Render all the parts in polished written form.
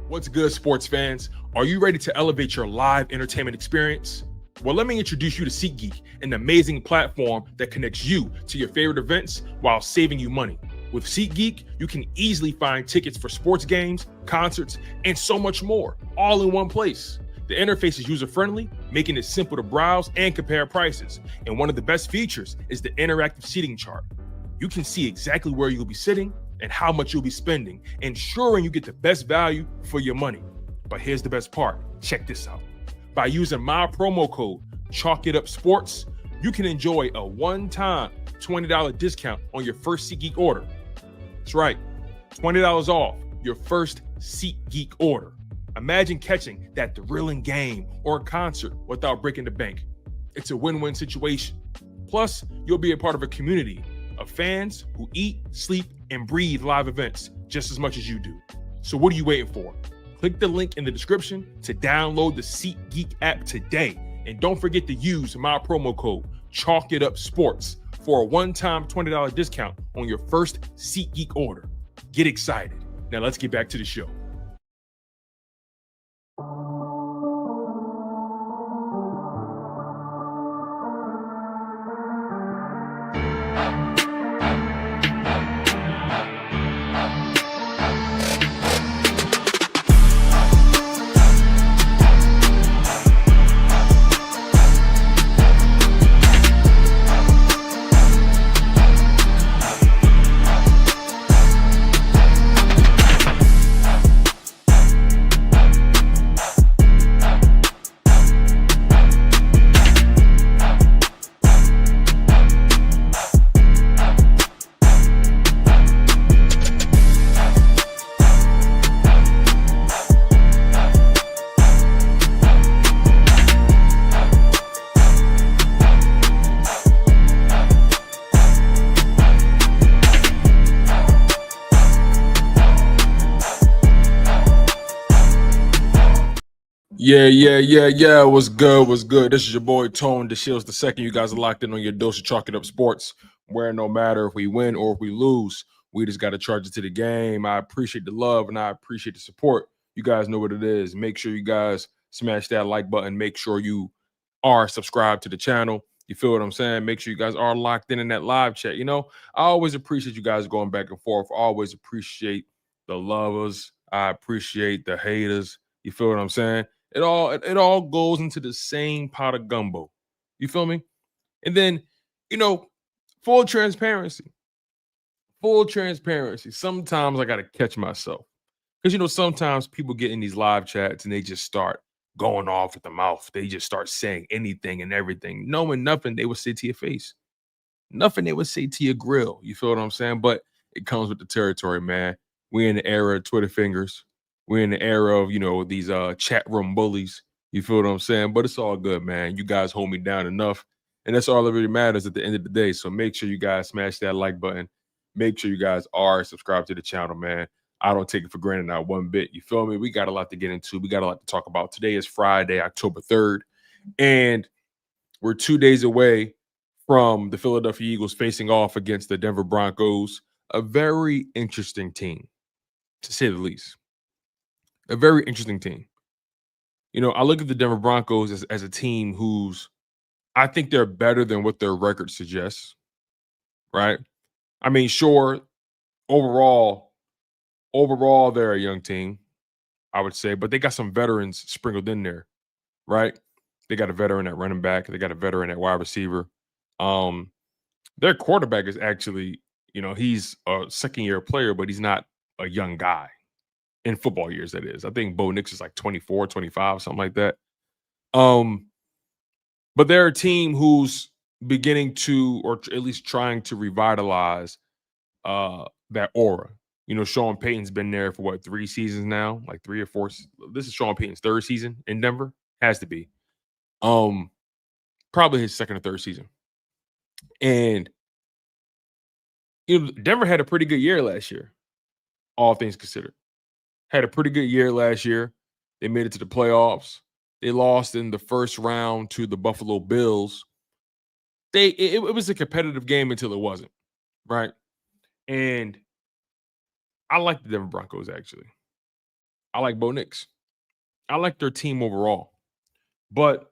What's good, sports fans? Are you ready to elevate your live entertainment experience? Well, let me introduce you to SeatGeek, an amazing platform that connects you to your favorite events while saving you money. With SeatGeek, you can easily find tickets for sports games, concerts, and so much more, all in one place. The interface is user-friendly, making it simple to browse and compare prices. And one of the best features is the interactive seating chart. You can see exactly where you'll be sitting and how much you'll be spending, ensuring you get the best value for your money. But here's the best part. Check this out. By using my promo code, ChalkItUpSports, you can enjoy a one-time $20 discount on your first SeatGeek order. That's right, $20 off your first SeatGeek order. Imagine catching that thrilling game or concert without breaking the bank. It's a win-win situation. Plus, you'll be a part of a community of fans who eat, sleep, and breathe live events just as much as you do. So what are you waiting for? Click the link in the description to download the SeatGeek app today. And don't forget to use my promo code ChalkItUpSports for a one-time $20 discount on your first SeatGeek order. Get excited. Now let's get back to the show. Yeah. What's good? This is your boy Tone DeShields the second. You guys are locked in on your dose of Chalk It Up Sports, where no matter if we win or if we lose, we just got to charge it to the game. I appreciate the love and I appreciate the support. You guys know what it is. Make sure you guys smash that like button. Make sure you are subscribed to the channel. You feel what I'm saying? Make sure you guys are locked in that live chat. You know, I always appreciate you guys going back and forth. I always appreciate the lovers. I appreciate the haters. You feel what I'm saying? It all goes into the same pot of gumbo. You feel me? And then, you know, full transparency. Sometimes I got to catch myself. Because, you know, sometimes people get in these live chats and they just start going off at the mouth. They just start saying anything and everything, knowing nothing they would say to your face. Nothing they would say to your grill. You feel what I'm saying? But it comes with the territory, man. We're in the era of Twitter fingers. We're in the era of, you know, these chat room bullies. You feel what I'm saying? But it's all good, man. You guys hold me down enough. And that's all that really matters at the end of the day. So make sure you guys smash that like button. Make sure you guys are subscribed to the channel, man. I don't take it for granted, not one bit. You feel me? We got a lot to get into. We got a lot to talk about. Today is Friday, October 3rd. And we're 2 days away from the Philadelphia Eagles facing off against the Denver Broncos. A very interesting team, to say the least. A very interesting team. You know, I look at the Denver Broncos as a team who's, I think they're better than what their record suggests, right? I mean, sure, overall, they're a young team, I would say, but they got some veterans sprinkled in there, right? They got a veteran at running back. They got a veteran at wide receiver. Their quarterback is actually, you know, he's a second-year player, but he's not a young guy. In football years, that is. I think Bo Nix is like 24, 25, something like that. But they're a team who's beginning to, or at least trying to revitalize that aura. You know, Sean Payton's been there for what, 3 seasons now? Like 3 or 4. This is Sean Payton's 3rd season in Denver. Has to be. Probably his 2nd or 3rd season. And you know, Denver had a pretty good year last year, all things considered. Had a pretty good year last year. They made it to the playoffs. They lost in the first round to the Buffalo Bills. It was a competitive game until it wasn't, right? And I like the Denver Broncos, actually. I like Bo Nix. I like their team overall. But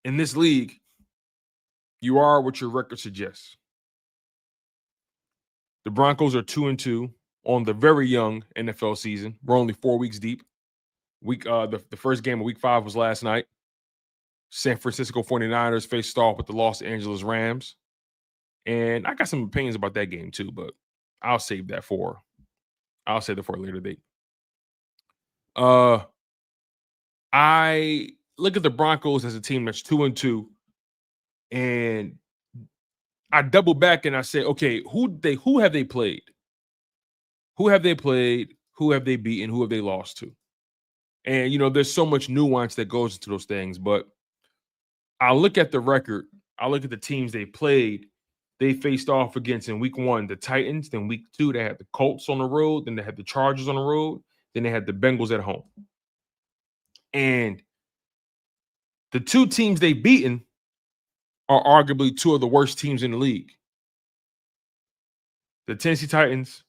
in this league, you are what your record suggests. The Broncos are 2-2 on the very young NFL season. We're only 4 weeks deep. The first game of week 5 was last night. San Francisco 49ers faced off with the Los Angeles Rams. And I got some opinions about that game too, but I'll save that for a later date. I look at the Broncos as a team that's 2-2, and I double back and I say, okay, who have they played? Who have they played? Who have they beaten? Who have they lost to? And there's so much nuance that goes into those things, but I look at the record, I look at the teams they played. They faced off against in week 1 the Titans, then week 2 they had the Colts on the road, then they had the Chargers on the road, then they had the Bengals at home. And the 2 teams they've beaten are arguably 2 of the worst teams in the league. The Tennessee Titans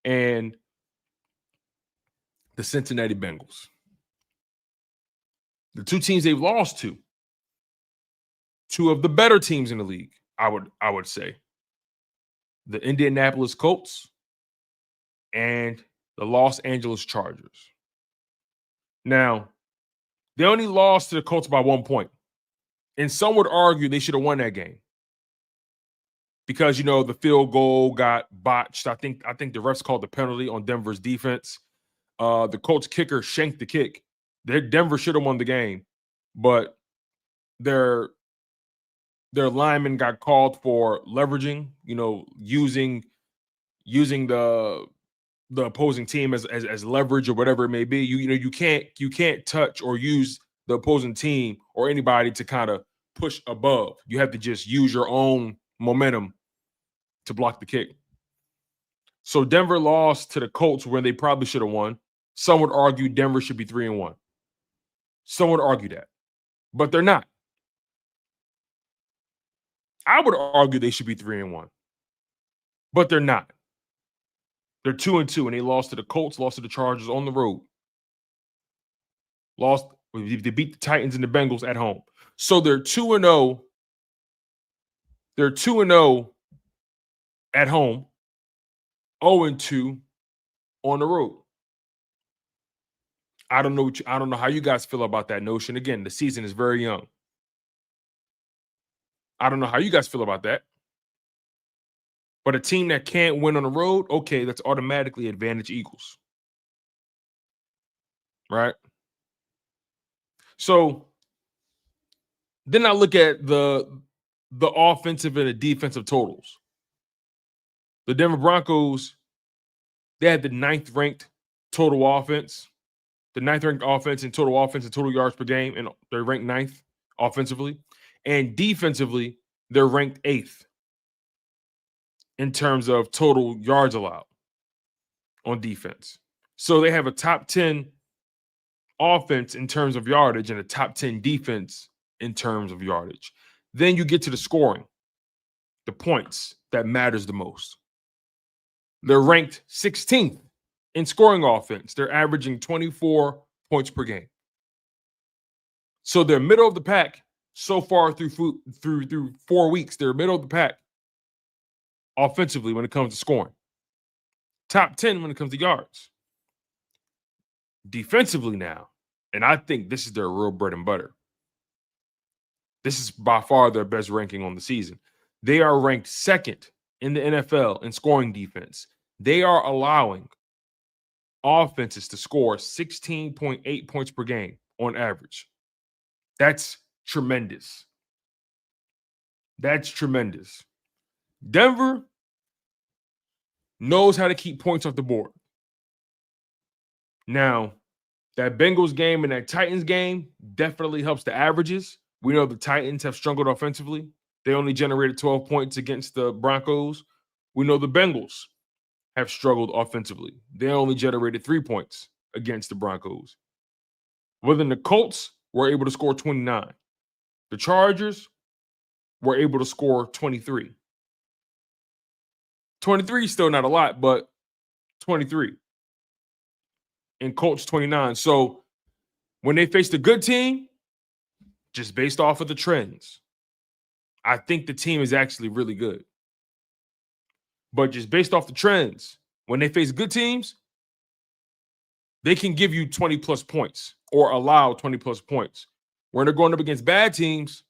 and the Cincinnati Bengals. The 2 teams they've lost to, 2 of the better teams in the league, I would say. The Indianapolis Colts and the Los Angeles Chargers. Now, they only lost to the Colts by 1 point. And some would argue they should have won that game. Because, the field goal got botched. I think the refs called the penalty on Denver's defense. The Colts kicker shanked the kick. Denver should have won the game, but their lineman got called for leveraging, using the opposing team as leverage or whatever it may be. You can't touch or use the opposing team or anybody to kind of push above. You have to just use your own momentum to block the kick. So Denver lost to the Colts when they probably should have won. Some would argue Denver should be 3-1. Some would argue that, but they're not. I would argue they should be 3-1, but they're not. They're 2-2, and they lost to the Colts, lost to the Chargers on the road. They beat the Titans and the Bengals at home. So they're 2-0. They're 2-0 at home, 0-2 on the road. I don't know how you guys feel about that notion. Again, the season is very young. I don't know how you guys feel about that. But a team that can't win on the road, okay, that's automatically advantage Eagles. Right? So then I look at the offensive and the defensive totals. The Denver Broncos, they had the 9th ranked total offense. The 9th ranked offense in total offense and total yards per game, and they're ranked 9th offensively. And defensively, they're ranked 8th in terms of total yards allowed on defense. So they have a top 10 offense in terms of yardage and a top 10 defense in terms of yardage. Then you get to the scoring, the points that matters the most. They're ranked 16th in scoring offense. They're averaging 24 points per game. So they're middle of the pack so far through 4 weeks. They're middle of the pack offensively when it comes to scoring. Top 10 when it comes to yards. Defensively now, and I think this is their real bread and butter. This is by far their best ranking on the season. They are ranked 2nd in the NFL in scoring defense. They are allowing offenses to score 16.8 points per game on average. That's tremendous. That's tremendous. Denver knows how to keep points off the board. Now, that Bengals game and that Titans game definitely helps the averages. We know the Titans have struggled offensively. They only generated 12 points against the Broncos. We know the Bengals have struggled offensively. They only generated 3 points against the Broncos. Well, then the Colts were able to score 29. The Chargers were able to score 23. 23 is still not a lot, but 23. and Colts 29. So when they faced a good team, just based off of the trends, I think the team is actually really good. But just based off the trends, when they face good teams, they can give you 20 plus points or allow 20 plus points. When they're going up against bad teams,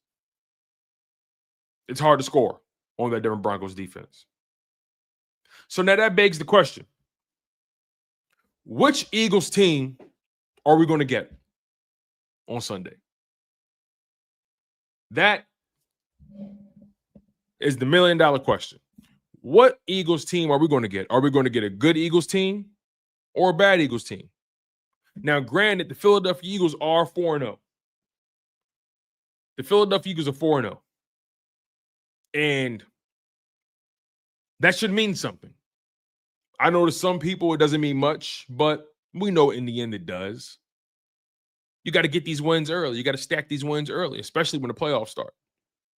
it's hard to score on that Denver Broncos defense. So now that begs the question, which Eagles team are we going to get on Sunday? That is the million-dollar question. What Eagles team are we going to get? Are we going to get a good Eagles team or a bad Eagles team? Now, granted, the Philadelphia Eagles are 4-0. The Philadelphia Eagles are 4-0. And that should mean something. I know to some people it doesn't mean much, but we know in the end it does. You got to get these wins early. You got to stack these wins early, especially when the playoffs start.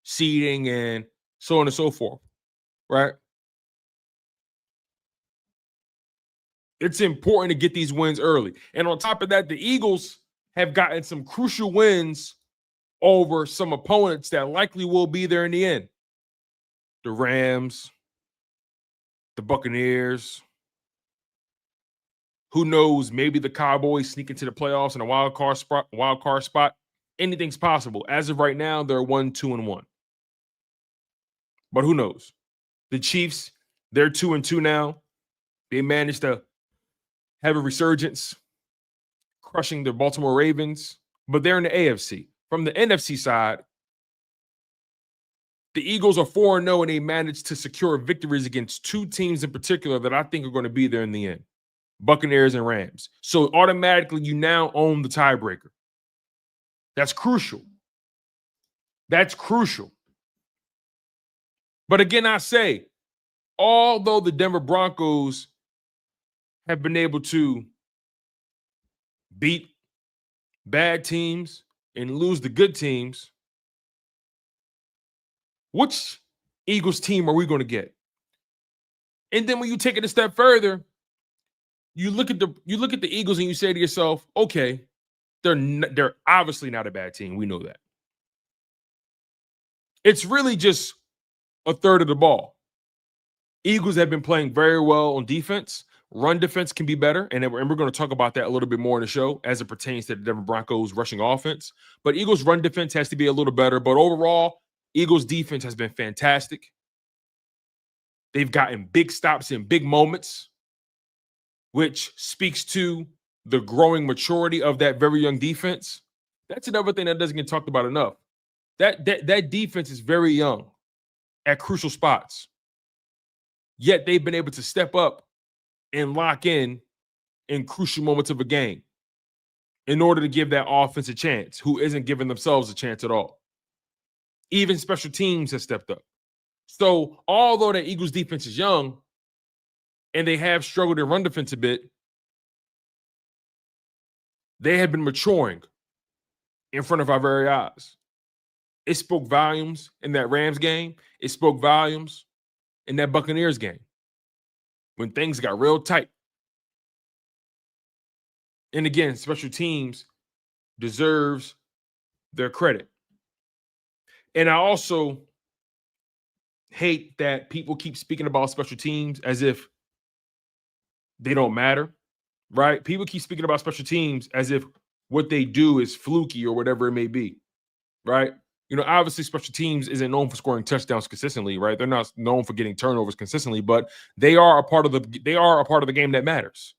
Seeding and so on and so forth, right? It's important to get these wins early. And on top of that, the Eagles have gotten some crucial wins over some opponents that likely will be there in the end. The Rams, the Buccaneers. Who knows? Maybe the Cowboys sneak into the playoffs in a wild card spot. Anything's possible. As of right now, they're 1-2-1. But who knows? The Chiefs, they're 2-2 now. They managed to have a resurgence, crushing the Baltimore Ravens, but they're in the AFC. From the NFC side, the Eagles are 4-0, and they managed to secure victories against two teams in particular that I think are going to be there in the end, Buccaneers and Rams. So automatically, you now own the tiebreaker. That's crucial. That's crucial. But again, I say, although the Denver Broncos have been able to beat bad teams and lose the good teams, which Eagles team are we going to get? And then when you take it a step further, you look at the Eagles and you say to yourself, okay, they're obviously not a bad team. We know that. It's really just a third of the ball. Eagles have been playing very well on defense. Run defense can be better, and we're going to talk about that a little bit more in the show as it pertains to the Denver Broncos rushing offense. But Eagles' run defense has to be a little better. But overall, Eagles' defense has been fantastic. They've gotten big stops in big moments, which speaks to the growing maturity of that very young defense. That's another thing that doesn't get talked about enough. That defense is very young at crucial spots. Yet they've been able to step up and lock in crucial moments of a game in order to give that offense a chance, who isn't giving themselves a chance at all. Even special teams have stepped up. So although the Eagles defense is young and they have struggled in run defense a bit, they have been maturing in front of our very eyes. It spoke volumes in that Rams game. It spoke volumes in that Buccaneers game when things got real tight. And again, special teams deserves their credit. And I also hate that people keep speaking about special teams as if they don't matter, right? People keep speaking about special teams as if what they do is fluky or whatever it may be, right? You know, obviously special teams isn't known for scoring touchdowns consistently, right? They're not known for getting turnovers consistently, but they are a part of the game that matters.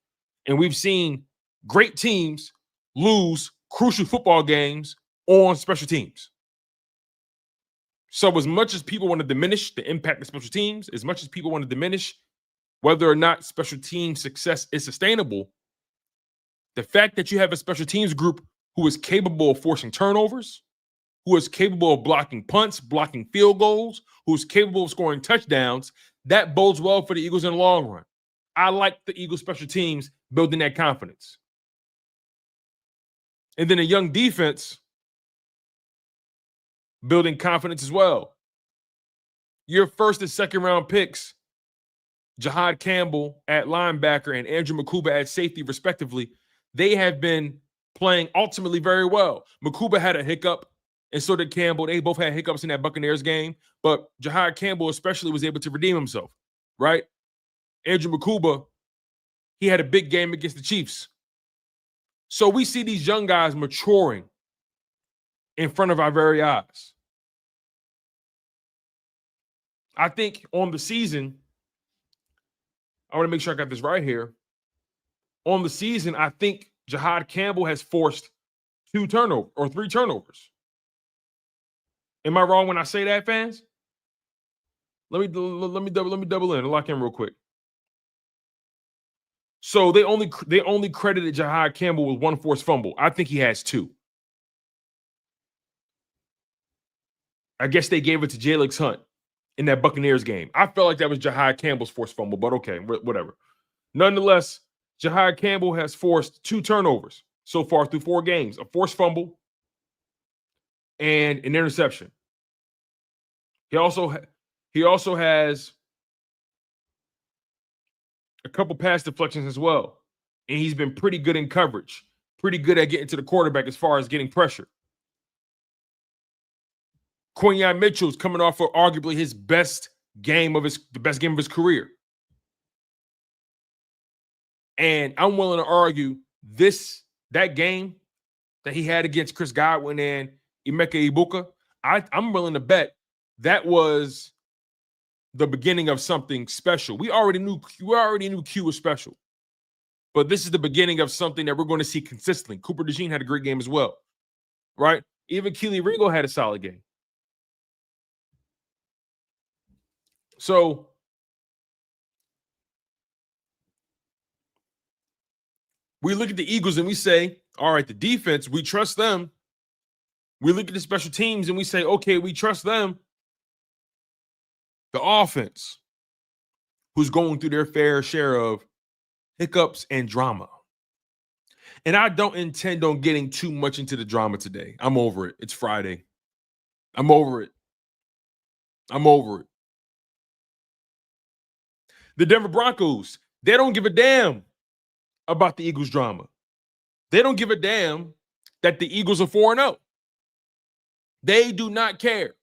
And we've seen great teams lose crucial football games on special teams. So as much as people want to diminish the impact of special teams, as much as people want to diminish whether or not special team success is sustainable, the fact that you have a special teams group who is capable of forcing turnovers, who is capable of blocking punts, blocking field goals, who is capable of scoring touchdowns, that bodes well for the Eagles in the long run. I like the Eagles special teams building that confidence. And then a young defense building confidence as well. Your first and second round picks, Jihaad Campbell at linebacker and Andrew Makuba at safety, respectively, they have been playing ultimately very well. Makuba had a hiccup, and so did Campbell. They both had hiccups in that Buccaneers game, but Jihaad Campbell especially was able to redeem himself, right? Andrew Makuba, he had a big game against the Chiefs. So we see these young guys maturing in front of our very eyes. I think on the season, I want to make sure I got this right here. On the season, I think Jihaad Campbell has forced 3 turnovers. Am I wrong when I say that, fans? Let me double in and lock in real quick. So they only credited Jihaad Campbell with 1 forced fumble. I think he has 2. I guess they gave it to Jalen Hurts in that Buccaneers game. I felt like that was Jihaad Campbell's forced fumble, but okay, whatever. Nonetheless, Jihaad Campbell has forced 2 turnovers so far through 4 games, a forced fumble and an interception. He also has a couple pass deflections as well. And he's been pretty good in coverage, pretty good at getting to the quarterback as far as getting pressure. Quinyon Mitchell's coming off of arguably the best game of his career. And I'm willing to argue that game that he had against Chris Godwin and Emeka Ibuka, I'm willing to bet that was the beginning of something special. We already knew Q was special. But this is the beginning of something that we're going to see consistently. Cooper DeJean had a great game as well, right? Even Kelee Ringo had a solid game. So we look at the Eagles and we say, all right, the defense, we trust them. We look at the special teams and we say, okay, we trust them. The offense, who's going through their fair share of hiccups and drama. And I don't intend on getting too much into the drama today. I'm over it. It's Friday. I'm over it. The Denver Broncos, they don't give a damn about the Eagles' drama. They don't give a damn that the Eagles are 4-0. They do not care.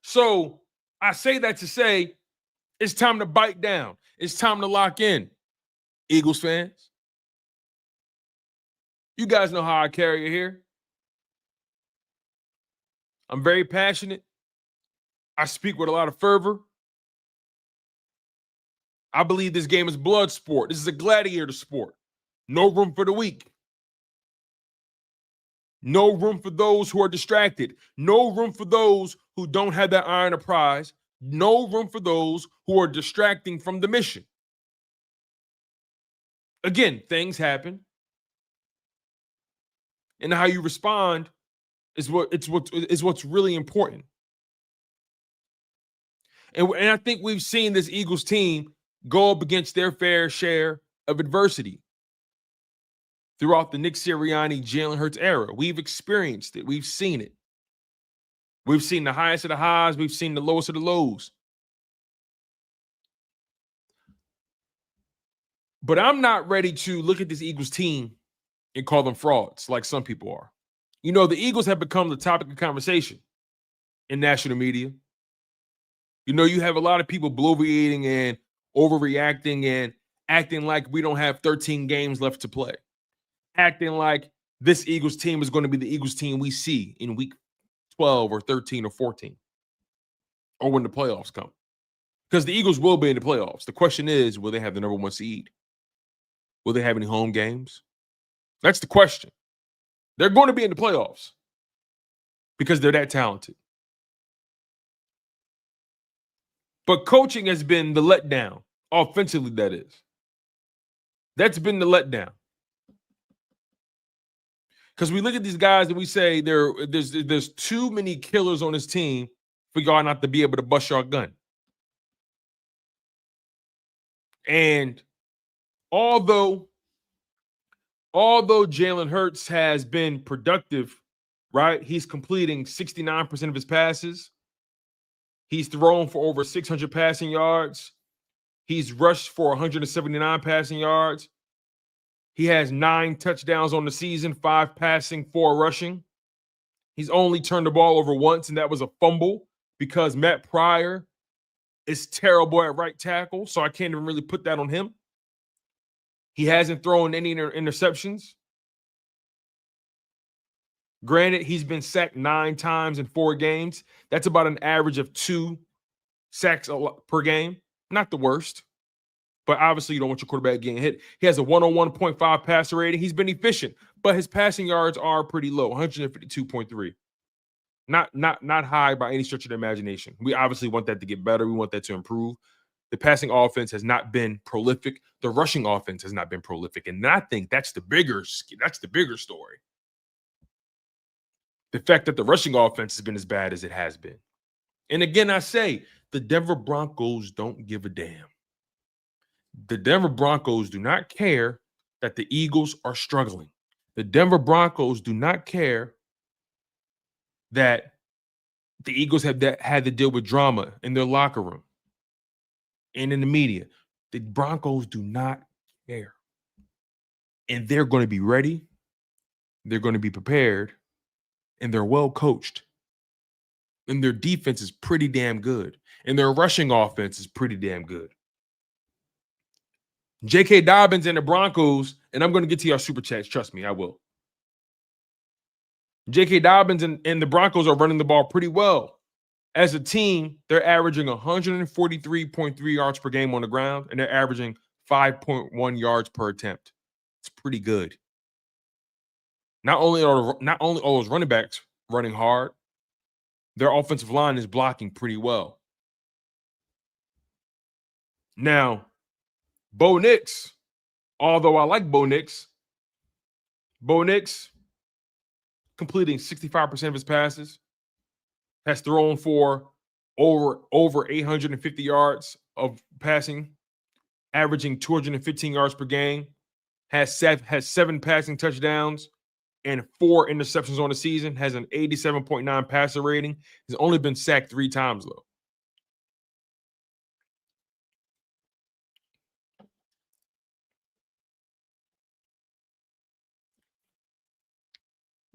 So I say that to say it's time to bite down. It's time to lock in, Eagles fans. You guys know how I carry it here. I'm very passionate. I speak with a lot of fervor. I believe this game is blood sport. This is a gladiator sport. No room for the weak. No room for those who are distracted. No room for those who don't have that eye on the prize. No room for those who are distracting from the mission. Again, things happen. And how you respond is what's really important. And I think we've seen this Eagles team go up against their fair share of adversity throughout the Nick Sirianni, Jalen Hurts era. We've experienced it. We've seen it. We've seen the highest of the highs. We've seen the lowest of the lows. But I'm not ready to look at this Eagles team and call them frauds like some people are. You know, the Eagles have become the topic of conversation in national media. You know, you have a lot of people bloviating and overreacting and acting like we don't have 13 games left to play. Acting like this Eagles team is going to be the Eagles team we see in week 12 or 13 or 14 or when the playoffs come. Because the Eagles will be in the playoffs. The question is, will they have the number 1 seed? Will they have any home games? That's the question. They're going to be in the playoffs because they're that talented. But coaching has been the letdown, offensively, that is. That's been the letdown. Because we look at these guys and we say there's too many killers on this team for y'all not to be able to bust your gun. And although Jalen Hurts has been productive, right? He's completing 69% of his passes. He's thrown for over 600 passing yards. He's rushed for 179 passing yards. He has 9 touchdowns on the season, 5 passing, 4 rushing. He's only turned the ball over once, and that was a fumble because Matt Pryor is terrible at right tackle, so I can't even really put that on him. He hasn't thrown any interceptions. Granted, he's been sacked 9 times in 4 games. That's about an average of 2 sacks per game. Not the worst, but obviously you don't want your quarterback getting hit. He has a 101.5 passer rating. He's been efficient, but his passing yards are pretty low, 152.3. Not high by any stretch of the imagination. We obviously want that to get better. We want that to improve. The passing offense has not been prolific. The rushing offense has not been prolific, and I think that's the bigger story. The fact that the rushing offense has been as bad as it has been. And again, I say, the Denver Broncos don't give a damn. The Denver Broncos do not care that the Eagles are struggling. The Denver Broncos do not care that the Eagles had to deal with drama in their locker room and in the media. The Broncos do not care. And they're going to be ready. They're going to be prepared. And they're well coached. And their defense is pretty damn good. And their rushing offense is pretty damn good. J.K. Dobbins and the Broncos, and I'm going to get to your super chats. Trust me, I will. J.K. Dobbins and the Broncos are running the ball pretty well. As a team, they're averaging 143.3 yards per game on the ground, and they're averaging 5.1 yards per attempt. It's pretty good. Not only are all those running backs running hard, their offensive line is blocking pretty well. Now, Bo Nix, although I like Bo Nix completing 65% of his passes, has thrown for over 850 yards of passing, averaging 215 yards per game, has 7 passing touchdowns and 4 interceptions on the season, has an 87.9 passer rating. He's only been sacked 3 times, though.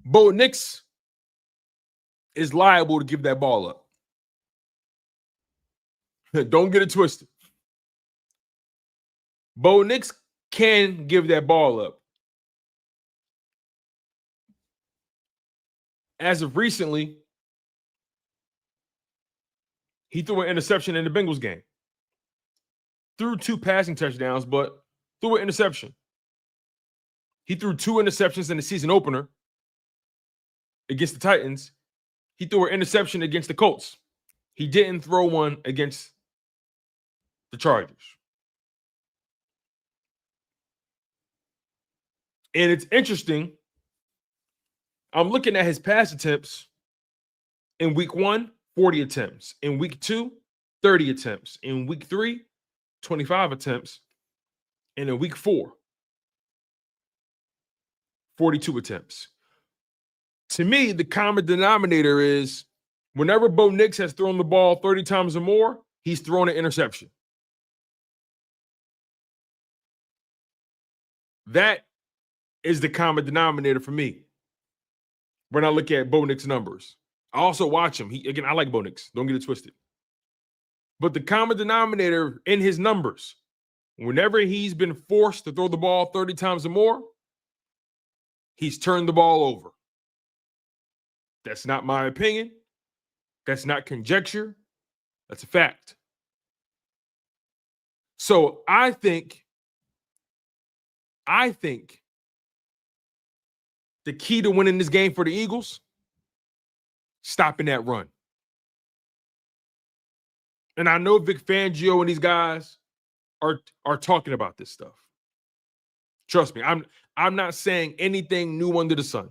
Bo Nix is liable to give that ball up. Don't get it twisted. Bo Nix can give that ball up. As of recently, he threw an interception in the Bengals game. Threw 2 passing touchdowns, but threw an interception. He threw 2 interceptions in the season opener against the Titans. He threw an interception against the Colts. He didn't throw one against the Chargers. And it's interesting. I'm looking at his pass attempts. In week 1, 40 attempts. In week 2, 30 attempts. In week 3, 25 attempts. And in week 4, 42 attempts. To me, the common denominator is whenever Bo Nix has thrown the ball 30 times or more, he's thrown an interception. That is the common denominator for me when I look at Bo Nix numbers. I also watch him. I like Bo Nix. Don't get it twisted. But the common denominator in his numbers, whenever he's been forced to throw the ball 30 times or more, he's turned the ball over. That's not my opinion. That's not conjecture. That's a fact. So I think the key to winning this game for the Eagles, stopping that run. And I know Vic Fangio and these guys are talking about this stuff. Trust me, I'm not saying anything new under the sun.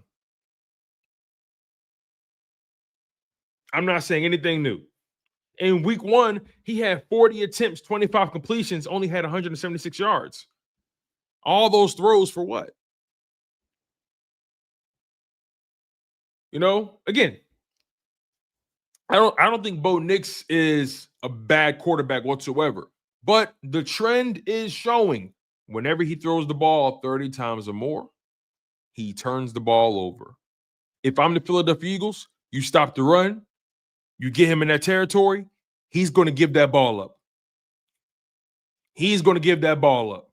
I'm not saying anything new. In week 1, he had 40 attempts, 25 completions, only had 176 yards. All those throws for what? You know, again, I don't think Bo Nix is a bad quarterback whatsoever. But the trend is showing Whenever he throws the ball 30 times or more, he turns the ball over. If I'm the Philadelphia Eagles, you stop the run, you get him in that territory, he's going to give that ball up. He's going to give that ball up.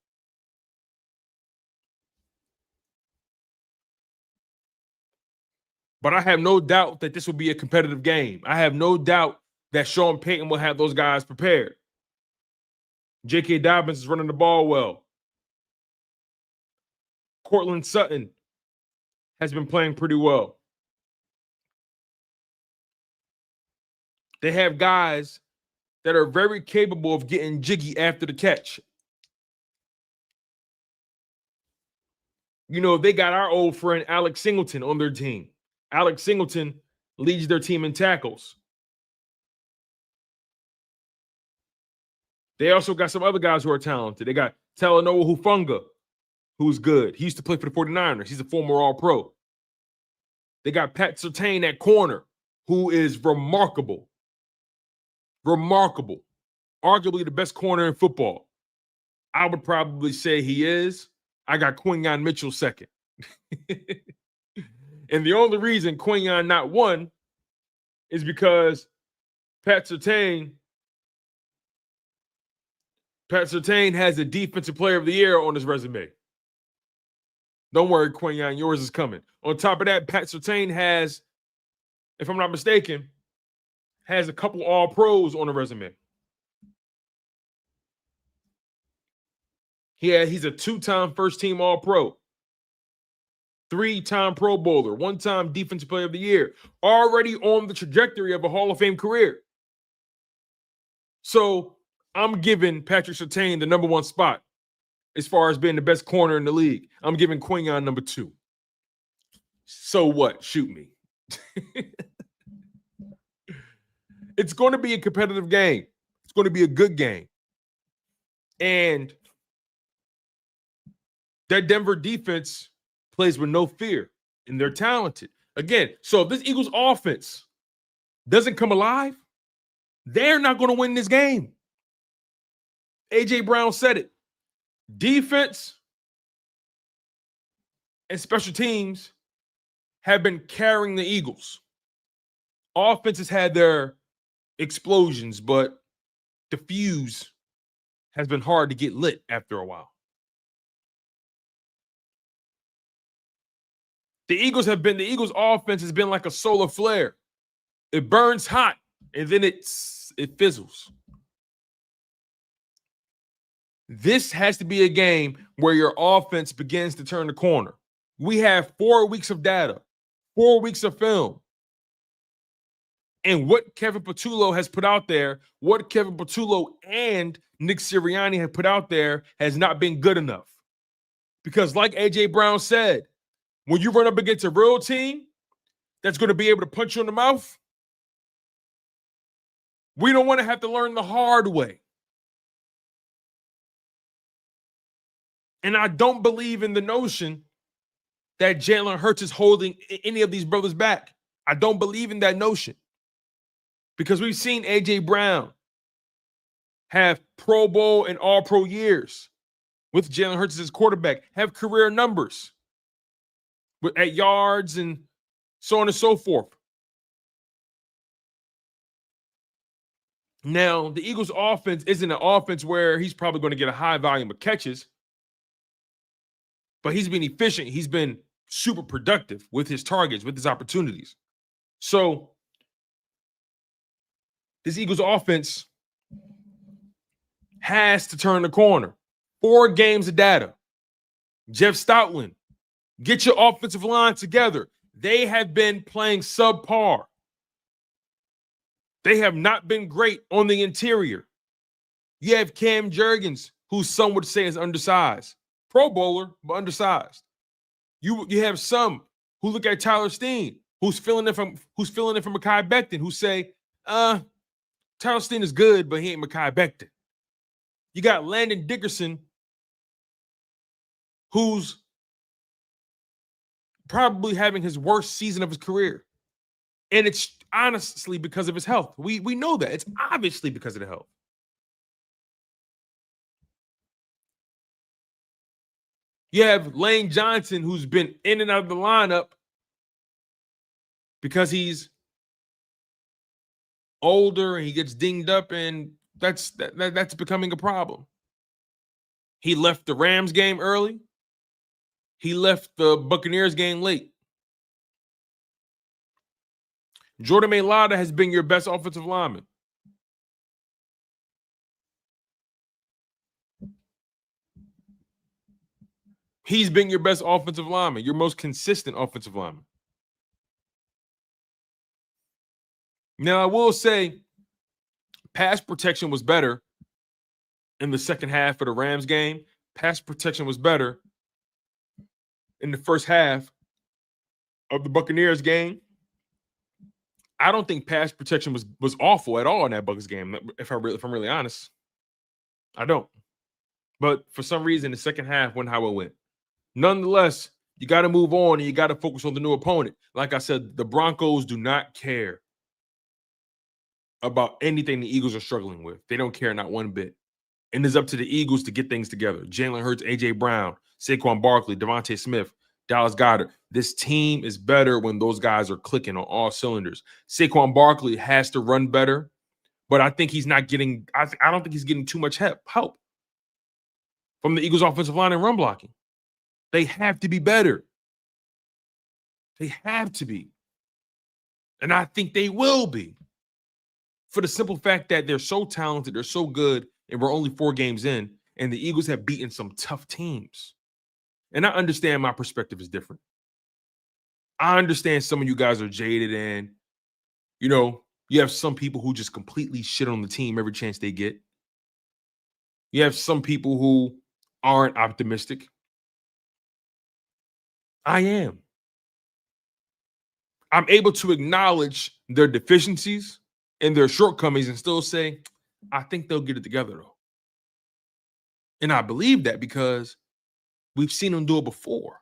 But I have no doubt that this will be a competitive game. I have no doubt that Sean Payton will have those guys prepared. J.K. Dobbins is running the ball well. Cortland Sutton has been playing pretty well. They have guys that are very capable of getting jiggy after the catch. You know, they got our old friend Alex Singleton on their team. Alex Singleton leads their team in tackles. They also got some other guys who are talented. They got Talanoa Hufanga, who's good. He used to play for the 49ers. He's a former All-Pro. They got Pat Surtain at corner, who is remarkable. Remarkable. Arguably the best corner in football. I would probably say he is. I got Quinyon Mitchell second. And the only reason Quinyon not won is because Pat Surtain has a Defensive Player of the Year on his resume. Don't worry, Quinyon, yours is coming. On top of that, Pat Surtain has, if I'm not mistaken, has a couple All-Pros on the resume. He's a 2-time first-team All-Pro, 3-time Pro Bowler, 1-time Defensive Player of the Year, already on the trajectory of a Hall of Fame career. So I'm giving Patrick Surtain the number 1 spot as far as being the best corner in the league. I'm giving Quinyon number 2. So what? Shoot me. It's going to be a competitive game. It's going to be a good game. And that Denver defense plays with no fear, and they're talented. Again, so if this Eagles offense doesn't come alive, they're not going to win this game. A.J. Brown said it. Defense and special teams have been carrying the Eagles. Offense has had their explosions, but the fuse has been hard to get lit after a while. The Eagles offense has been like a solar flare. It burns hot and then it fizzles. This has to be a game where your offense begins to turn the corner. We have 4 weeks of data, 4 weeks of film. And what Kevin Patullo has put out there, what Kevin Patullo and Nick Sirianni have put out there has not been good enough. Because like A.J. Brown said, when you run up against a real team that's going to be able to punch you in the mouth, we don't want to have to learn the hard way. And I don't believe in the notion that Jalen Hurts is holding any of these brothers back. I don't believe in that notion. Because we've seen A.J. Brown have Pro Bowl and All-Pro years with Jalen Hurts as his quarterback, have career numbers at yards and so on and so forth. Now, the Eagles' offense isn't an offense where he's probably going to get a high volume of catches, but he's been efficient. He's been super productive with his targets, with his opportunities. So this Eagles offense has to turn the corner. 4 games of data. Jeff Stoutland, get your offensive line together. They have been playing subpar. They have not been great on the interior. You have Cam Jurgens, who some would say is undersized. Pro Bowler, but undersized. You have some who look at Tyler Steen, who's filling in for Mekhi Becton, who say, Tyler Steen is good, but he ain't Mekhi Becton. You got Landon Dickerson, who's probably having his worst season of his career. And it's honestly because of his health. We know that. It's obviously because of the health. You have Lane Johnson, who's been in and out of the lineup because he's older and he gets dinged up, and that's becoming a problem. He left the Rams game early. He left the Buccaneers game late. Jordan Mailata has been your best offensive lineman. He's been your best offensive lineman, your most consistent offensive lineman. Now, I will say pass protection was better in the second half of the Rams game. Pass protection was better in the first half of the Buccaneers game. I don't think pass protection was awful at all in that Bucs game, if I'm really honest. I don't. But for some reason, the second half went how it went. Nonetheless, you got to move on and you got to focus on the new opponent. Like I said, the Broncos do not care about anything the Eagles are struggling with. They don't care, not one bit. And it's up to the Eagles to get things together. Jalen Hurts, A.J. Brown, Saquon Barkley, Devontae Smith, Dallas Goedert. This team is better when those guys are clicking on all cylinders. Saquon Barkley has to run better, but I think he's not getting – I don't think he's getting too much help from the Eagles' offensive line and run blocking. They have to be better. They have to be. And I think they will be. For the simple fact that they're so talented, they're so good, and we're only 4 games in, and the Eagles have beaten some tough teams. And I understand my perspective is different. I understand some of you guys are jaded and, you have some people who just completely shit on the team every chance they get. You have some people who aren't optimistic. I am. I'm able to acknowledge their deficiencies and their shortcomings and still say, I think they'll get it together, though. And I believe that because we've seen them do it before.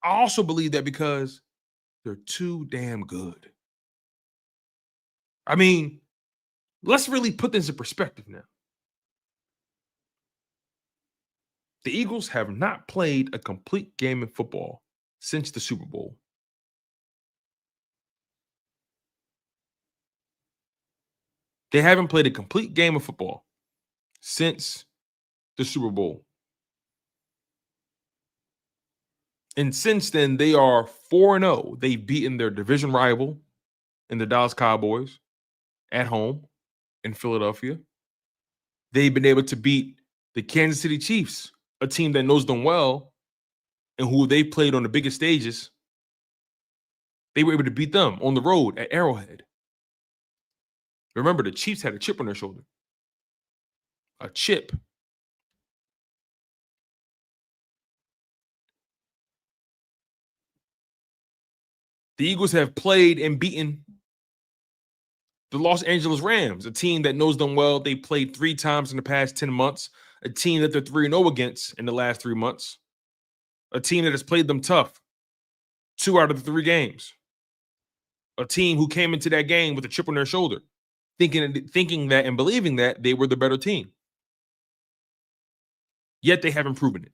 I also believe that because they're too damn good. I mean, let's really put this in perspective now. The Eagles have not played a complete game of football since the Super Bowl. They haven't played a complete game of football since the Super Bowl. And since then, they are 4-0. They've beaten their division rival in the Dallas Cowboys at home in Philadelphia. They've been able to beat the Kansas City Chiefs, a team that knows them well and who they played on the biggest stages. They were able to beat them on the road at Arrowhead. Remember, the Chiefs had a chip on their shoulder. A chip. The Eagles have played and beaten the Los Angeles Rams, a team that knows them well. They played 3 times in the past 10 months, a team that they're 3-0 against in the last 3 months, a team that has played them tough 2 out of the 3 games, a team who came into that game with a chip on their shoulder, thinking that and believing that they were the better team. Yet they haven't proven it.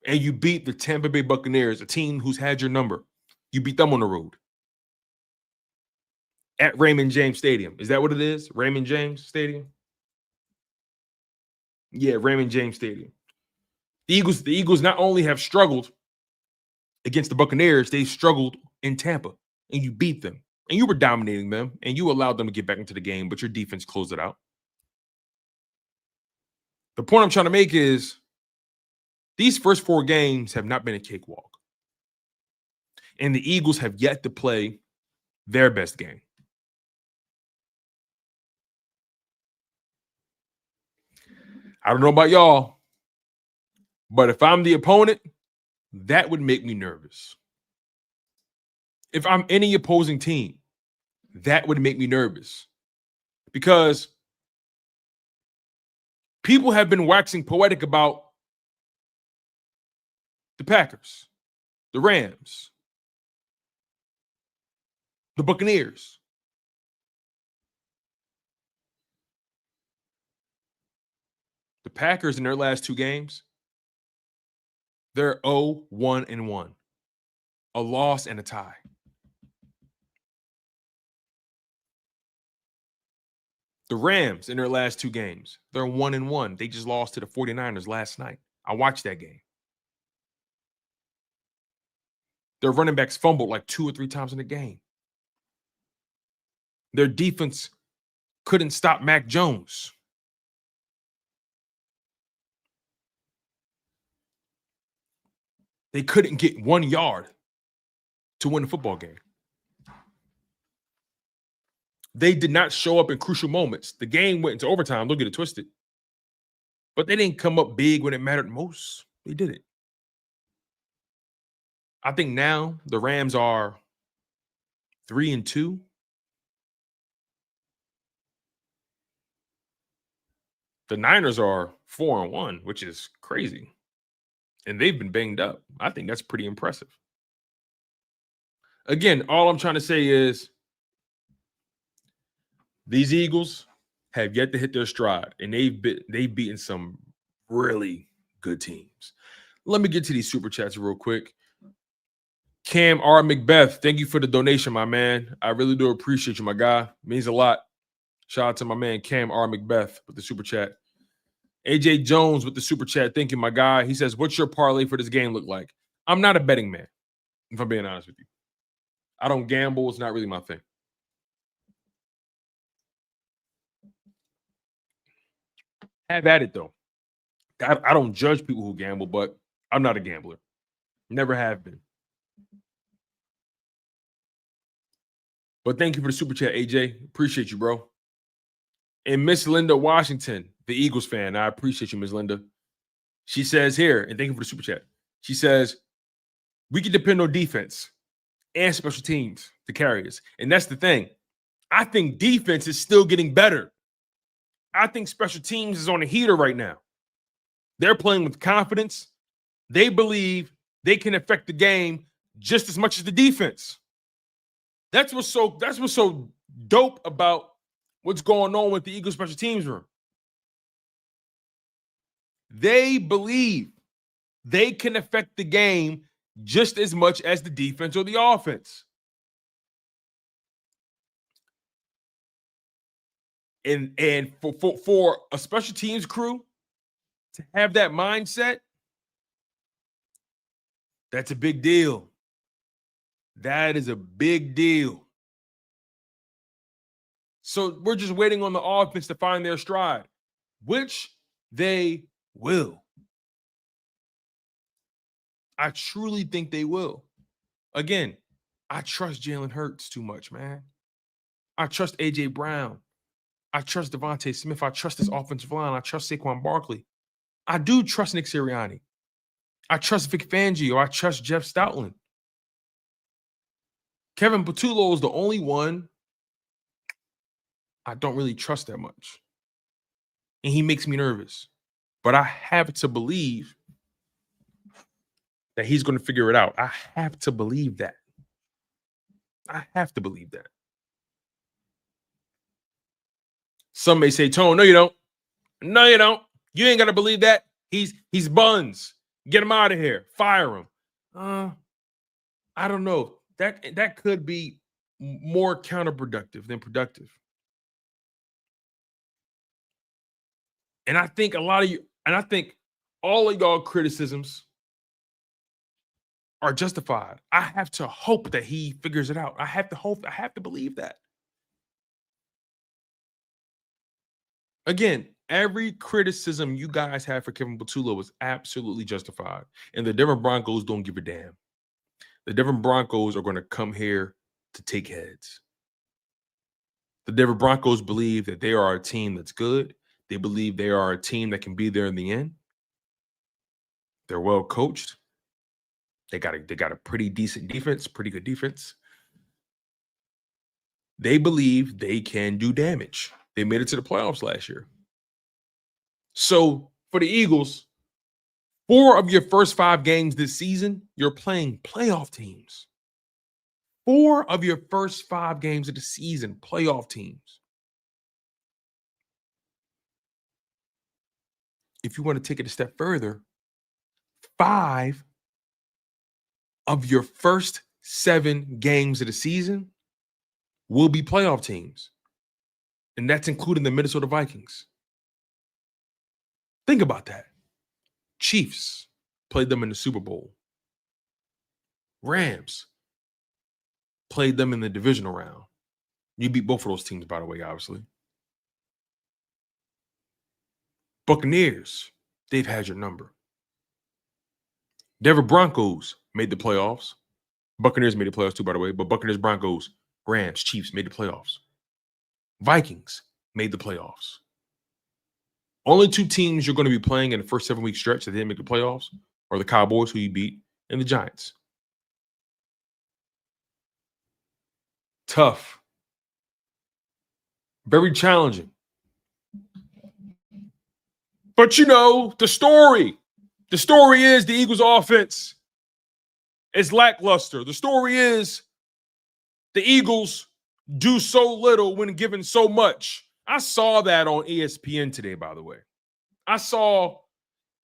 And you beat the Tampa Bay Buccaneers, a team who's had your number. You beat them on the road at Raymond James Stadium. Is that what it is? Raymond James Stadium? Yeah, Raymond James Stadium. The Eagles not only have struggled against the Buccaneers, they struggled in Tampa, and you beat them. And you were dominating them, and you allowed them to get back into the game, but your defense closed it out. The point I'm trying to make is these first 4 games have not been a cakewalk. And the Eagles have yet to play their best game. I don't know about y'all, but if I'm the opponent, that would make me nervous. If I'm any opposing team, that would make me nervous. Because people have been waxing poetic about the Packers, the Rams, the Packers in their last 2 games, they're 0-1-1. A loss and a tie. The Rams in their last 2 games, they're 1-1. They just lost to the 49ers last night. I watched that game. Their running backs fumbled like 2 or 3 times in the game. Their defense couldn't stop Mac Jones. They couldn't get 1 yard to win the football game. They did not show up in crucial moments. The game went into overtime. Don't get it twisted. But they didn't come up big when it mattered most. They didn't. I think now the Rams are 3-2. The Niners are 4-1, which is crazy. And they've been banged up. I think that's pretty impressive. Again, all I'm trying to say is these Eagles have yet to hit their stride, and they've beaten some really good teams. Let me get to these super chats real quick. Cam R. Macbeth, thank you for the donation, my man. I really do appreciate you, my guy. It means a lot. Shout out to my man Cam R. Macbeth with the super chat. AJ Jones with the super chat. Thank you, my guy. He says, what's your parlay for this game look like? I'm not a betting man, if I'm being honest with you. I don't gamble. It's not really my thing. Have at it, though. I don't judge people who gamble, but I'm not a gambler. Never have been. But thank you for the super chat, AJ. Appreciate you, bro. And Miss Linda Washington, the Eagles fan. I appreciate you, Miss Linda. She says here, and thank you for the super chat. She says, we can depend on defense and special teams to carry us. And that's the thing. I think defense is still getting better. I think special teams is on a heater right now. They're playing with confidence. They believe they can affect the game just as much as the defense. That's what's so dope about what's going on with the Eagles special teams room. They believe they can affect the game just as much as the defense or the offense. And for a special teams crew to have that mindset, that's a big deal. That is a big deal. So we're just waiting on the offense to find their stride, which they will. I truly think they will. Again, I trust Jalen Hurts too much, man. I trust A.J. Brown. I trust Devontae Smith. I trust this offensive line. I trust Saquon Barkley. I do trust Nick Sirianni. I trust Vic Fangio. I trust Jeff Stoutland. Kevin Patullo is the only one I don't really trust that much. And he makes me nervous. But I have to believe that he's going to figure it out. I have to believe that. I have to believe that. Some may say, Tone, no, you don't. No, you don't. You ain't got to believe that. He's buns. Get him out of here. Fire him. I don't know. That could be more counterproductive than productive. And I think all of y'all criticisms are justified. I have to hope that he figures it out. I have to believe that. Again, every criticism you guys have for Kevin Patullo was absolutely justified. And the Denver Broncos don't give a damn. The Denver Broncos are going to come here to take heads. The Denver Broncos believe that they are a team that's good. They believe they are a team that can be there in the end. They're well coached. They got a pretty decent defense, pretty good defense. They believe they can do damage. They made it to the playoffs last year. So for the Eagles, 4 of your first 5 games this season, you're playing playoff teams. 4 of your first 5 games of the season, playoff teams. if you want to take it a step further, 5 of your first 7 games of the season will be playoff teams. And that's including the Minnesota Vikings. Think about that. Chiefs played them in the Super Bowl. Rams played them in the divisional round. You beat both of those teams, by the way, obviously. Buccaneers, they've had your number. Denver Broncos made the playoffs. Buccaneers made the playoffs too, by the way. But Buccaneers, Broncos, Rams, Chiefs made the playoffs. Vikings made the playoffs. Only 2 teams you're going to be playing in the first 7-week stretch that didn't make the playoffs are the Cowboys, who you beat, and the Giants. Tough. Very challenging. But you know, the story is the Eagles' offense is lackluster. The story is the Eagles do so little when given so much. I saw that on ESPN today, by the way. I saw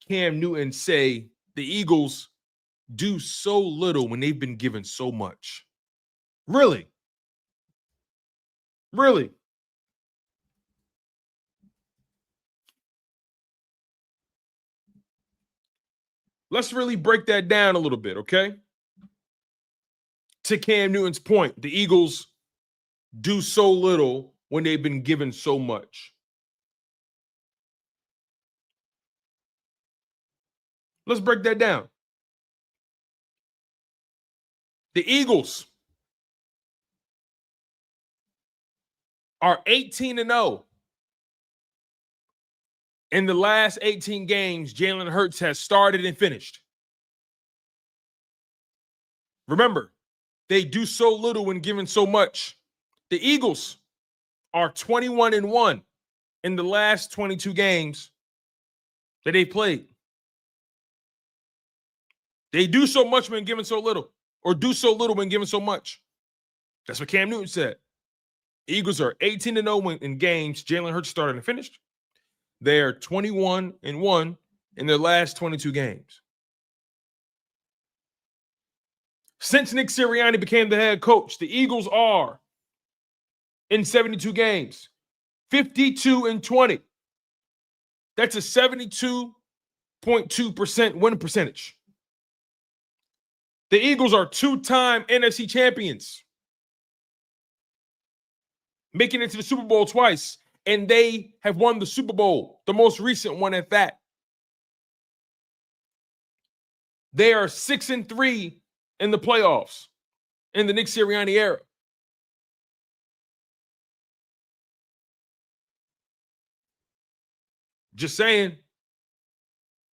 Cam Newton say the Eagles do so little when they've been given so much. Really? Really? Let's really break that down a little bit, okay? To Cam Newton's point, the Eagles do so little when they've been given so much. Let's break that down. The Eagles are 18-0. In the last 18 games, Jalen Hurts has started and finished. Remember, they do so little when given so much. The Eagles are 21-1 in the last 22 games that they played. They do so much when given so little, or do so little when given so much. That's what Cam Newton said. Eagles are 18-0 in games Jalen Hurts started and finished. They're 21-1 in their last 22 games. Since Nick Sirianni became the head coach, the Eagles are in 72 games, 52-20. That's a 72.2% win percentage. The Eagles are 2-time NFC champions, making it to the Super Bowl twice, and they have won the Super Bowl, the most recent one at that. They are 6-3 in the playoffs in the Nick Sirianni era. Just saying.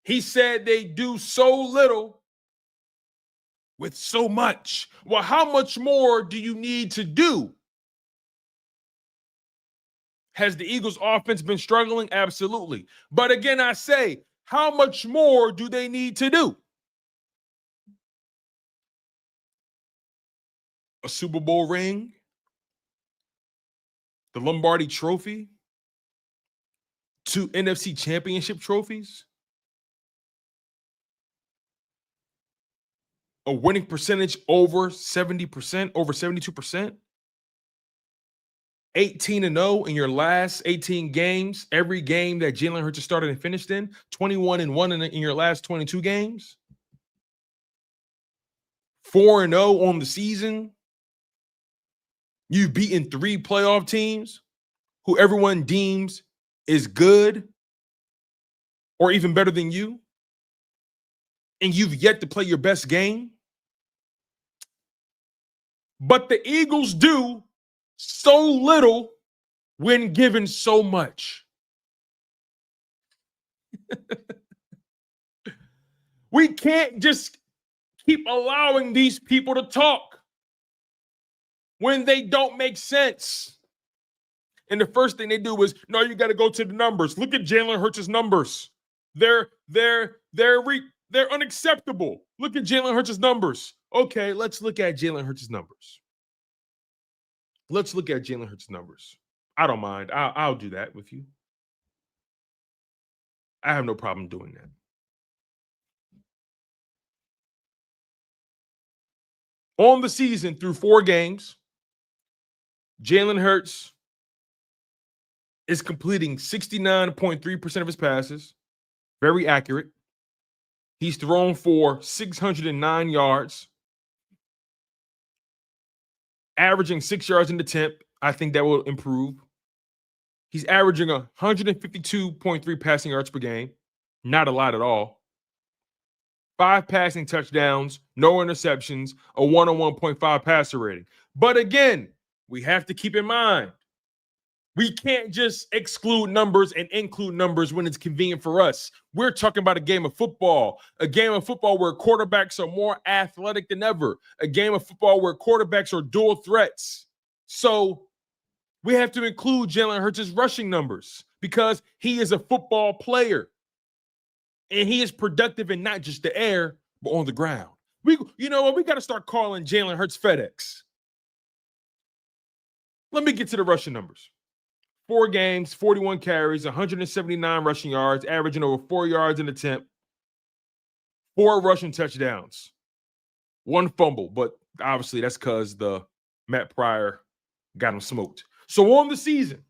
He said they do so little with so much. Well, how much more do you need to do? Has the Eagles' offense been struggling? Absolutely. But again, I say, how much more do they need to do? A Super Bowl ring? The Lombardi Trophy? 2 NFC Championship trophies? A winning percentage over 70%, over 72%? 18-0 in your last 18 games, every game that Jalen Hurts started and finished in, 21-1 in your last 22 games, 4-0 on the season. You've beaten 3 playoff teams who everyone deems is good or even better than you, and you've yet to play your best game. But the Eagles do so little when given so much. We can't just keep allowing these people to talk when they don't make sense. And the first thing they do is, no, you got to go to the numbers. Look at Jalen Hurts' numbers. They're unacceptable. Look at Jalen Hurts' numbers. Okay, let's look at Jalen Hurts' numbers. Let's look at Jalen Hurts' numbers. I don't mind. I'll do that with you. I have no problem doing that. On the season, through 4 games, Jalen Hurts is completing 69.3% of his passes. Very accurate. He's thrown for 609 yards, averaging 6 yards in the attempt. I think that will improve. He's averaging 152.3 passing yards per game. Not a lot at all. 5 passing touchdowns, no interceptions, a 101.5 passer rating. But again, we have to keep in mind, we can't just exclude numbers and include numbers when it's convenient for us. We're talking about a game of football where quarterbacks are more athletic than ever, a game of football where quarterbacks are dual threats. So we have to include Jalen Hurts' rushing numbers because he is a football player. And he is productive in not just the air, but on the ground. You know what? We got to start calling Jalen Hurts FedEx. Let me get to the rushing numbers. 4 games, 41 carries, 179 rushing yards, averaging over 4 yards an attempt, 4 rushing touchdowns, 1 fumble, but obviously that's because the Matt Pryor got him smoked. So on the season,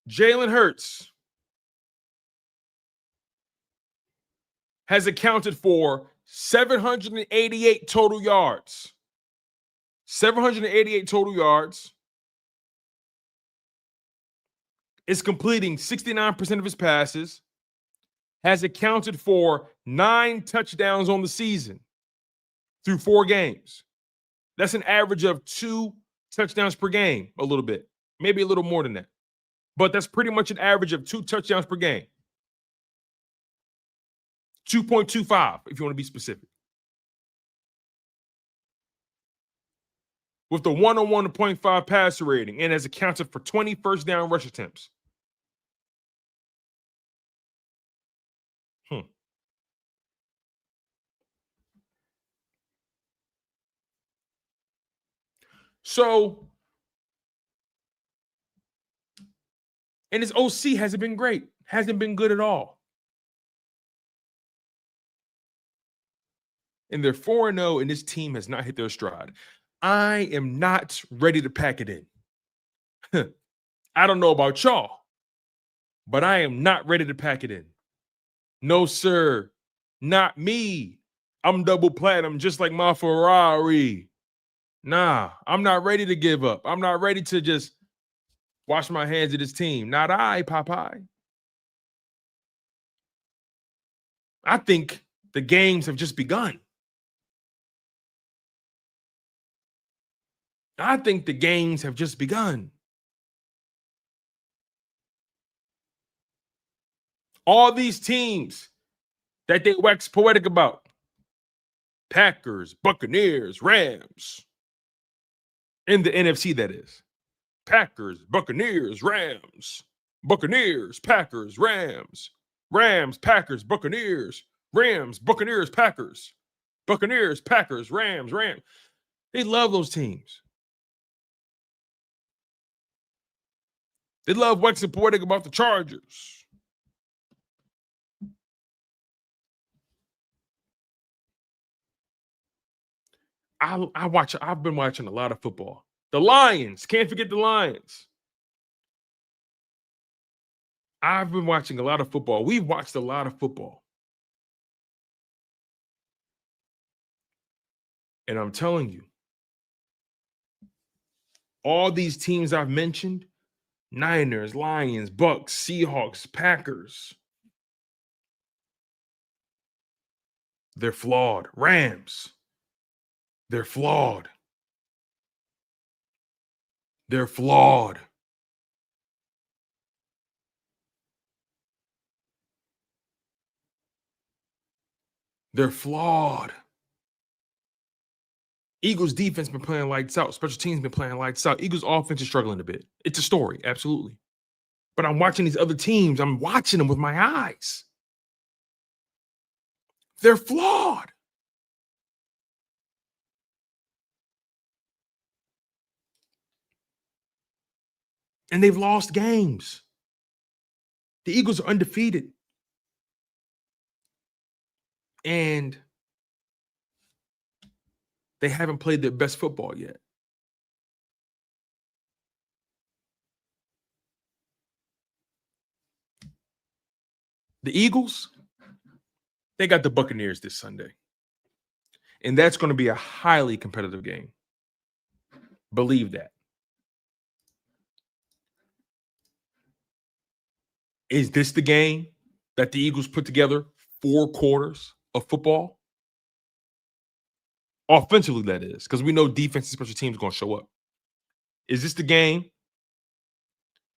Jalen Hurts has accounted for 788 total yards. 788 total yards. Is completing 69% of his passes. Has accounted for 9 touchdowns on the season through 4 games. That's an average of 2 touchdowns per game, a little bit. Maybe a little more than that. But that's pretty much an average of 2 touchdowns per game. 2.25, if you want to be specific. With the 101.5 passer rating and has accounted for 20 first down rush attempts. So, and his OC hasn't been great. Hasn't been good at all. And they're 4-0, and this team has not hit their stride. I am not ready to pack it in. I don't know about y'all, but I am not ready to pack it in. No, sir. Not me. I'm double platinum just like my Ferrari. Nah, I'm not ready to give up. I'm not ready to just wash my hands of this team. Not I, Popeye. I think the games have just begun. I think the games have just begun. All these teams that they wax poetic about. Packers, Buccaneers, Rams. In the NFC, that is. Packers, Buccaneers, Rams. Buccaneers, Packers, Rams. Rams, Packers, Buccaneers. Rams, Buccaneers, Packers. Buccaneers, Packers, Rams. They love those teams. They love waxing poetic about the Chargers. I've been watching a lot of football. The Lions, can't forget the Lions. I've been watching a lot of football. We've watched a lot of football. And I'm telling you, all these teams I've mentioned, Niners, Lions, Bucks, Seahawks, Packers, they're flawed. Rams, they're flawed. They're flawed. They're flawed. Eagles defense been playing lights out. Special teams been playing lights out. Eagles offense is struggling a bit. It's a story, absolutely. But I'm watching these other teams. I'm watching them with my eyes. They're flawed. And they've lost games. The Eagles are undefeated. And they haven't played their best football yet. The Eagles, they got the Buccaneers this Sunday. And that's going to be a highly competitive game. Believe that. Is this the game that the Eagles put together 4 quarters of football? Offensively, that is, because we know defense and special teams are going to show up. Is this the game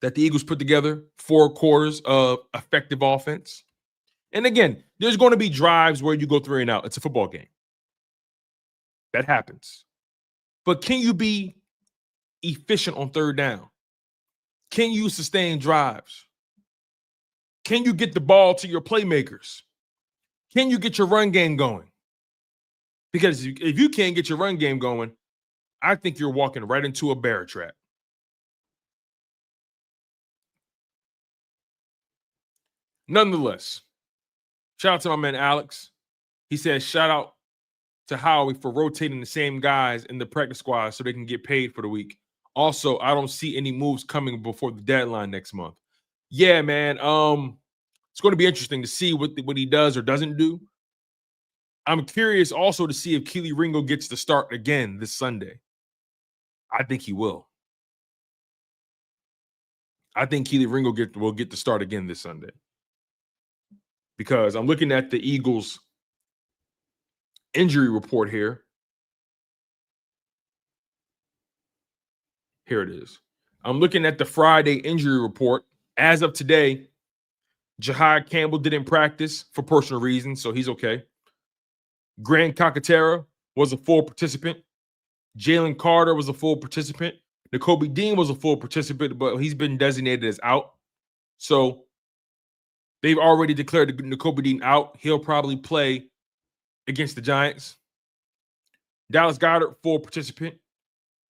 that the Eagles put together 4 quarters of effective offense? And again, there's going to be drives where you go 3 and out. It's a football game. That happens. But can you be efficient on 3rd down? Can you sustain drives? Can you get the ball to your playmakers? Can you get your run game going? Because if you can't get your run game going, I think you're walking right into a bear trap. Nonetheless, shout out to my man Alex. He says, shout out to Howie for rotating the same guys in the practice squad so they can get paid for the week. Also, I don't see any moves coming before the deadline next month. Yeah, man. It's going to be interesting to see what he does or doesn't do. I'm curious also to see if Kelee Ringo gets to start again this Sunday. I think he will. I think Kelee Ringo will get to start again this Sunday. Because I'm looking at the Eagles injury report here. Here it is. I'm looking at the Friday injury report. As of today, Jihaad Campbell didn't practice for personal reasons, so he's okay. Grant Calcaterra was a full participant. Jalen Carter was a full participant. Nakobe Dean was a full participant, but he's been designated as out. So they've already declared Nakobe Dean out. He'll probably play against the Giants. Dallas Goedert, full participant.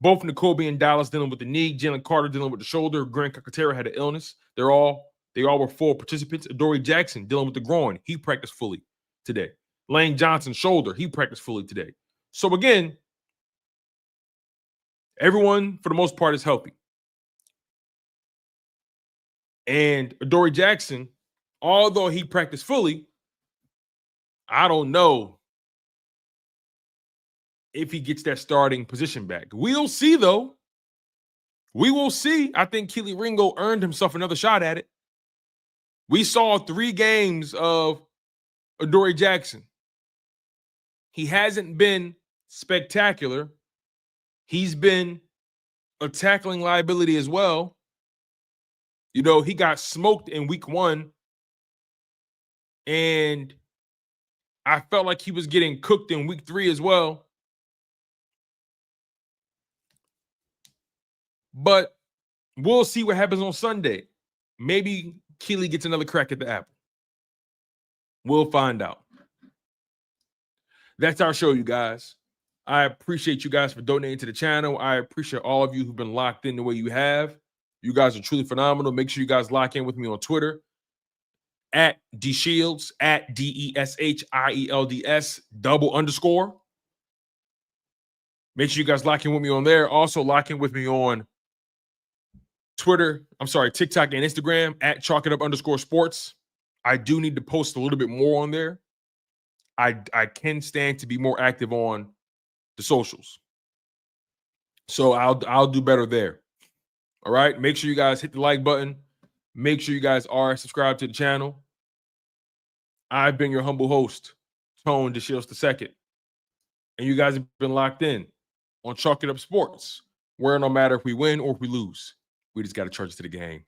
Both Nakobe and Dallas dealing with the knee. Jalen Carter dealing with the shoulder. Grant Calcaterra had an illness. They all were full participants. Adoree Jackson dealing with the groin. He practiced fully today. Lane Johnson, shoulder. He practiced fully today. So again, everyone, for the most part, is healthy. And Adoree Jackson, although he practiced fully, I don't know if he gets that starting position back. We'll see, though. We will see. I think Kelee Ringo earned himself another shot at it. We saw 3 games of Adoree Jackson. He hasn't been spectacular. He's been a tackling liability as well. You know, he got smoked in week 1. And I felt like he was getting cooked in week 3 as well. But we'll see what happens on Sunday. Maybe Kelee gets another crack at the apple. We'll find out. That's our show, you guys. I appreciate you guys for donating to the channel. I appreciate all of you who've been locked in the way you have. You guys are truly phenomenal. Make sure you guys lock in with me on Twitter at DeShields, at DESHIELDS _. Make sure you guys lock in with me on there. Also, lock in with me on TikTok and Instagram at @chalkitup_sports. I do need to post a little bit more on there. I can stand to be more active on the socials. So I'll do better there. All right. Make sure you guys hit the like button. Make sure you guys are subscribed to the channel. I've been your humble host, Tone DeShields II. And you guys have been locked in on Chalk It Up Sports, where no matter if we win or if we lose, we just got to charge it to the game.